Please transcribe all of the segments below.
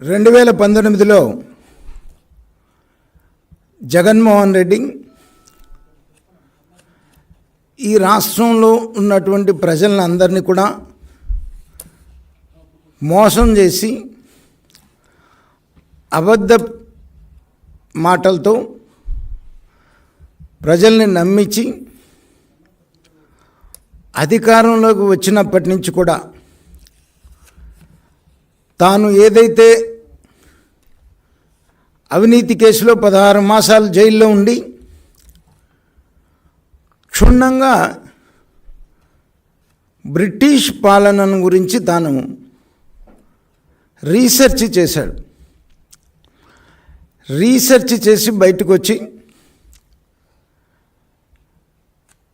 2019లో జగన్మోహన్ రెడ్డి ఈ రాష్ట్రంలో ఉన్నటువంటి ప్రజలందరినీ కూడా మోసం చేసి అబద్ధ మాటలతో ప్రజల్ని నమ్మించి అధికారంలోకి వచ్చినప్పటి నుంచి కూడా తాను ఏదైతే అవినీతి కేసులో 16 మాసాలు జైల్లో ఉండి క్షుణ్ణంగా బ్రిటిష్ పాలనను గురించి తాను రీసెర్చ్ చేశాడు. రీసెర్చ్ చేసి బయటకు వచ్చి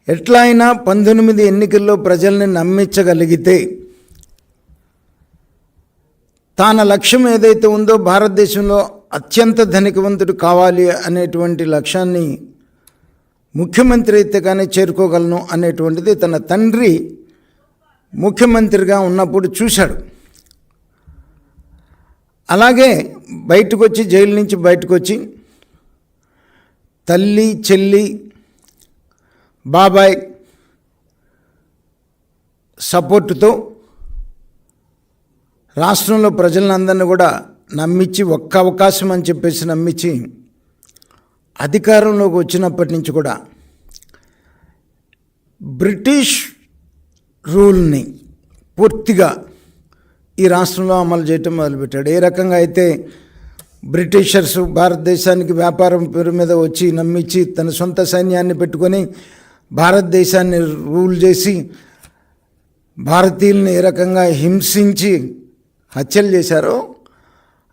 ఎట్లా అయినా 19 ఎన్నికల్లో ప్రజల్ని నమ్మించగలిగితే తన లక్ష్యం ఏదైతే ఉందో భారతదేశంలో అత్యంత ధనికవంతుడు కావాలి అనేటువంటి లక్ష్యాన్ని ముఖ్యమంత్రి అయితే కానీ చేరుకోగలను అనేటువంటిది తన తండ్రి ముఖ్యమంత్రిగా ఉన్నప్పుడు చూశాడు. అలాగే బయటకు వచ్చి జైలు నుంచి బయటకు వచ్చి తల్లి, చెల్లి, బాబాయ్ సపోర్టుతో రాష్ట్రంలో ప్రజలందరినీ కూడా నమ్మించి ఒక్క అవకాశం అని చెప్పేసి నమ్మించి అధికారంలోకి వచ్చినప్పటి నుంచి కూడా బ్రిటిష్ రూల్ని పూర్తిగా ఈ రాష్ట్రంలో అమలు చేయటం మొదలుపెట్టాడు. ఏ రకంగా అయితే బ్రిటిషర్స్ భారతదేశానికి వ్యాపారం పేరు మీద వచ్చి నమ్మించి తన సొంత సైన్యాన్ని పెట్టుకొని భారతదేశాన్ని రూల్ చేసి భారతీయుల్ని ఏ రకంగా హింసించి హత్యలు చేశారో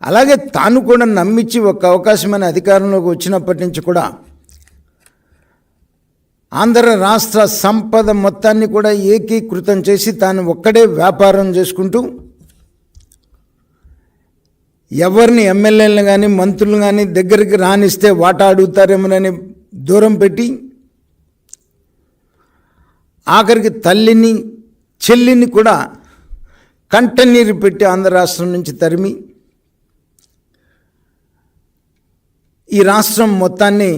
అలాగే తాను కూడా నమ్మించి ఒక అవకాశమైన అధికారంలోకి వచ్చినప్పటి నుంచి కూడా ఆంధ్ర రాష్ట్ర సంపద మొత్తాన్ని కూడా ఏకీకృతం చేసి తాను ఒక్కడే వ్యాపారం చేసుకుంటూ ఎవరిని ఎమ్మెల్యేలను కానీ మంత్రులు కానీ దగ్గరికి రానిస్తే వాటా అడుగుతారేమోనని దూరం పెట్టి ఆఖరికి తల్లిని, చెల్లిని కూడా కంటనీరు పెట్టి ఆంధ్ర రాష్ట్రం నుంచి తరిమి ఈ రాష్ట్రం మొత్తాన్ని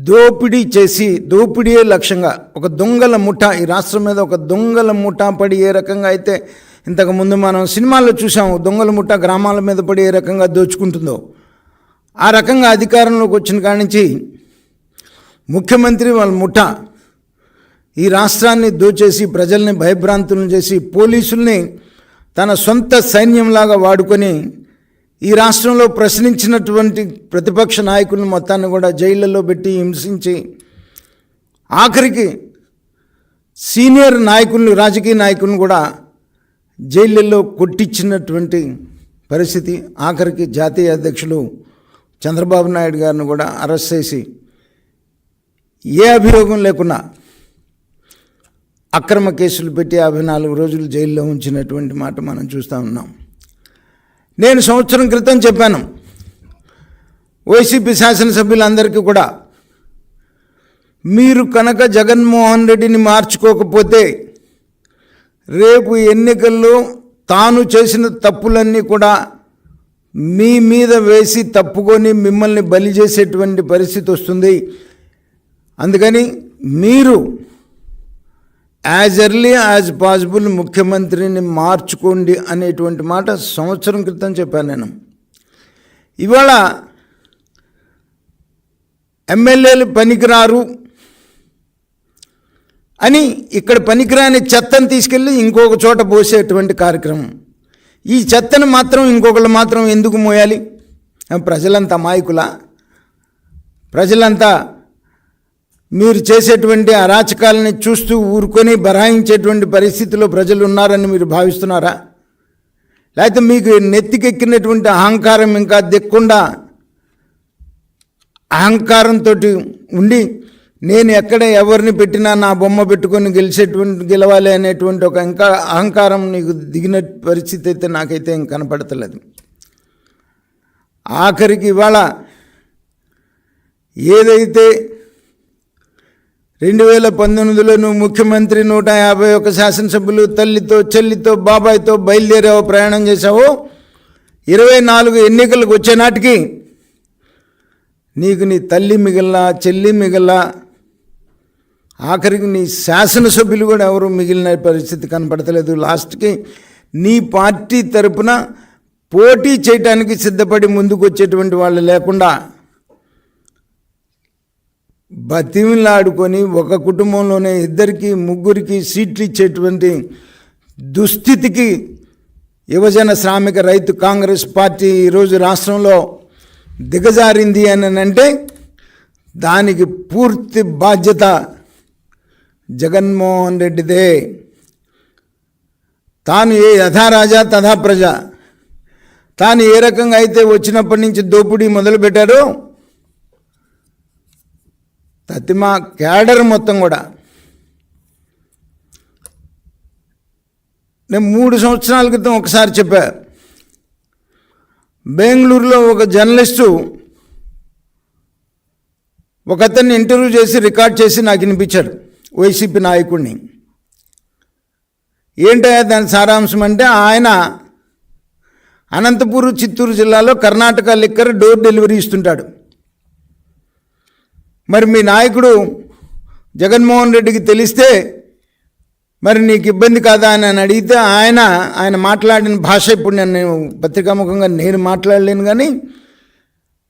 దోపిడీ చేసి దోపిడీయే లక్ష్యంగా ఒక దొంగల ముఠా ఈ రాష్ట్రం మీద ఒక దొంగల ముఠా పడి ఏ రకంగా అయితే ఇంతకుముందు మనం సినిమాల్లో చూసాము దొంగల ముఠా గ్రామాల మీద పడి ఏ రకంగా దోచుకుంటుందో ఆ రకంగా అధికారంలోకి వచ్చిన కాడి నుంచి ముఖ్యమంత్రి వాళ్ళ ముఠా ఈ రాష్ట్రాన్ని దోచేసి ప్రజల్ని భయభ్రాంతులను చేసి పోలీసుల్ని తన సొంత సైన్యంలాగా వాడుకొని ఈ రాష్ట్రంలో ప్రశ్నించినటువంటి ప్రతిపక్ష నాయకులను మొత్తాన్ని కూడా జైళ్ళల్లో పెట్టి హింసించి ఆఖరికి సీనియర్ నాయకులను, రాజకీయ నాయకులను కూడా జైళ్ళల్లో కొట్టించినటువంటి పరిస్థితి. ఆఖరికి జాతీయ అధ్యక్షులు చంద్రబాబు నాయుడు గారిని కూడా అరెస్ట్ చేసి ఏ అభియోగం లేకుండా అక్రమ కేసులు పెట్టి 54 రోజులు జైల్లో ఉంచినటువంటి మాట మనం చూస్తూ ఉన్నాం. నేను సంవత్సరం క్రితం చెప్పాను వైసీపీ శాసనసభ్యులందరికీ కూడా, మీరు కనుక జగన్మోహన్ రెడ్డిని మార్చుకోకపోతే రేపు ఎన్నికల్లో తాను చేసిన తప్పులన్నీ కూడా మీ మీద వేసి తప్పుకొని మిమ్మల్ని బలి చేసేటువంటి పరిస్థితి వస్తుంది. అందుకని మీరు యాజ్ ఎర్లీ యాజ్ పాసిబుల్ ముఖ్యమంత్రిని మార్చుకోండి అనేటువంటి మాట సంవత్సరం క్రితం చెప్పాను నేను. ఇవాళ ఎమ్మెల్యేలు పనికిరారు అని ఇక్కడ పనికిరాని చెత్తను తీసుకెళ్ళి ఇంకొక చోట పోసేటువంటి కార్యక్రమం. ఈ చెత్తను మాత్రం ఇంకొకళ్ళు మాత్రం ఎందుకు మోయాలి? ప్రజలంతా అమాయకులా? ప్రజలంతా మీరు చేసేటువంటి అరాచకాలని చూస్తూ ఊరుకొని బరాయించేటువంటి పరిస్థితిలో ప్రజలు ఉన్నారని మీరు భావిస్తున్నారా? లేకపోతే మీకు నెత్తికెక్కినటువంటి అహంకారం ఇంకా దిక్కుండా అహంకారంతో ఉండి నేను ఎక్కడ ఎవరిని పెట్టినా నా బొమ్మ పెట్టుకొని గెలవాలి అనేటువంటి ఒక ఇంకా అహంకారం నీకు దిగిన పరిస్థితి అయితే నాకైతే ఇంక కనపడతలేదు. ఆఖరికి ఇవాళ ఏదైతే 2019లో నువ్వు ముఖ్యమంత్రి 151 శాసనసభ్యులు తల్లితో, చెల్లితో, బాబాయ్తో బయలుదేరావో, ప్రయాణం చేశావో, 24 ఎన్నికలకు వచ్చే నాటికి నీకు నీ తల్లి మిగిలిన చెల్లి మిగిలిన ఆఖరికి నీ శాసనసభ్యులు కూడా ఎవరు మిగిలిన పరిస్థితి కనపడతలేదు. లాస్ట్కి నీ పార్టీ తరపున పోటీ చేయటానికి సిద్ధపడి ముందుకు వచ్చేటువంటి వాళ్ళు లేకుండా బతిమిలాడుకొని ఒక కుటుంబంలోనే 2, 3 సీట్లు ఇచ్చేటువంటి దుస్థితికి యువజన శ్రామిక రైతు కాంగ్రెస్ పార్టీ ఈరోజు రాష్ట్రంలో దిగజారింది అని అంటే దానికి పూర్తి బాధ్యత జగన్మోహన్ రెడ్డిదే. తాను ఏ యథా రాజా తథా ప్రజ, తాను ఏ రకంగా అయితే వచ్చినప్పటి నుంచి దోపిడీ మొదలుపెట్టారో తతిమా క్యాడర్ మొత్తం కూడా నేను 3 సంవత్సరాల క్రితం ఒకసారి చెప్పా. బెంగళూరులో ఒక జర్నలిస్టు ఒక అతన్ని ఇంటర్వ్యూ చేసి రికార్డ్ చేసి నాకు వినిపించాడు, వైసీపీ నాయకుడిని. ఏంటయ్యా దాని సారాంశం అంటే, ఆయన అనంతపూర్ చిత్తూరు జిల్లాలో కర్ణాటక లిక్కర్ డోర్ డెలివరీ ఇస్తుంటాడు. మరి మీ నాయకుడు జగన్మోహన్ రెడ్డికి తెలిస్తే మరి నీకు ఇబ్బంది కాదా అని అడిగితే ఆయన మాట్లాడిన భాష ఇప్పుడు నేను పత్రికాముఖంగా నేను మాట్లాడలేను, కానీ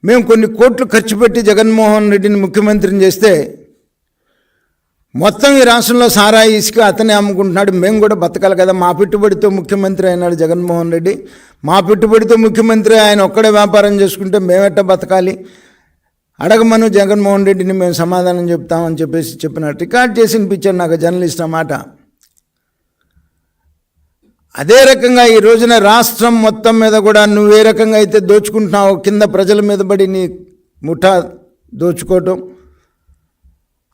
మేము కొన్ని కోట్లు ఖర్చు పెట్టి జగన్మోహన్ రెడ్డిని ముఖ్యమంత్రిని చేస్తే మొత్తం ఈ రాష్ట్రంలో సారాయి ఇసుక అతనే అమ్ముకుంటున్నాడు, మేము కూడా బతకాలి కదా, మా పెట్టుబడితో ముఖ్యమంత్రి అయినాడు జగన్మోహన్ రెడ్డి, మా పెట్టుబడితో ముఖ్యమంత్రి ఆయన ఒక్కడే వ్యాపారం చేసుకుంటే మేమెట్టా బతకాలి, అడగమను జగన్మోహన్ రెడ్డిని మేము సమాధానం చెప్తామని చెప్పేసి చెప్పిన రికార్డ్ చేసి వినిపించాడు నాకు జర్నలిస్ట్ అన్నమాట. అదే రకంగా ఈ రోజున రాష్ట్రం మొత్తం మీద కూడా నువ్వు ఏ రకంగా అయితే దోచుకుంటున్నావో కింద ప్రజల మీద పడి నీ ముఠా దోచుకోవటం,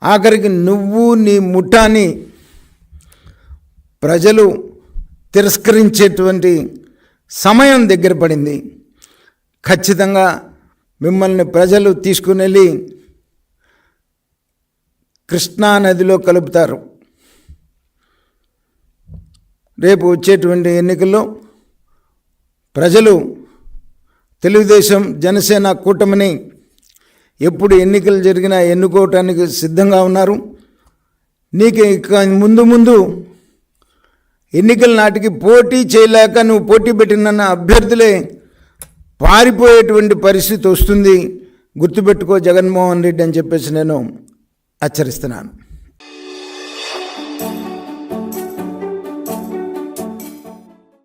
ఆఖరికి నువ్వు నీ ముఠాని ప్రజలు తిరస్కరించేటువంటి సమయం దగ్గర పడింది. ఖచ్చితంగా మిమ్మల్ని ప్రజలు తీసుకుని వెళ్ళి కృష్ణా నదిలో కలుపుతారు. రేపు వచ్చేటువంటి ఎన్నికల్లో ప్రజలు తెలుగుదేశం జనసేన కూటమిని ఎప్పుడు ఎన్నికలు జరిగినా ఎన్నుకోవటానికి సిద్ధంగా ఉన్నారు. నీకు ఇక ముందు ఎన్నికల నాటికి పోటీ చేయలేక నువ్వు పోటీ పెట్టిన అభ్యర్థులే పారిపోయేటువంటి పరిస్థితి వస్తుంది. గుర్తుపెట్టుకో జగన్మోహన్ రెడ్డి అని చెప్పేసి నేను హెచ్చరిస్తున్నాను.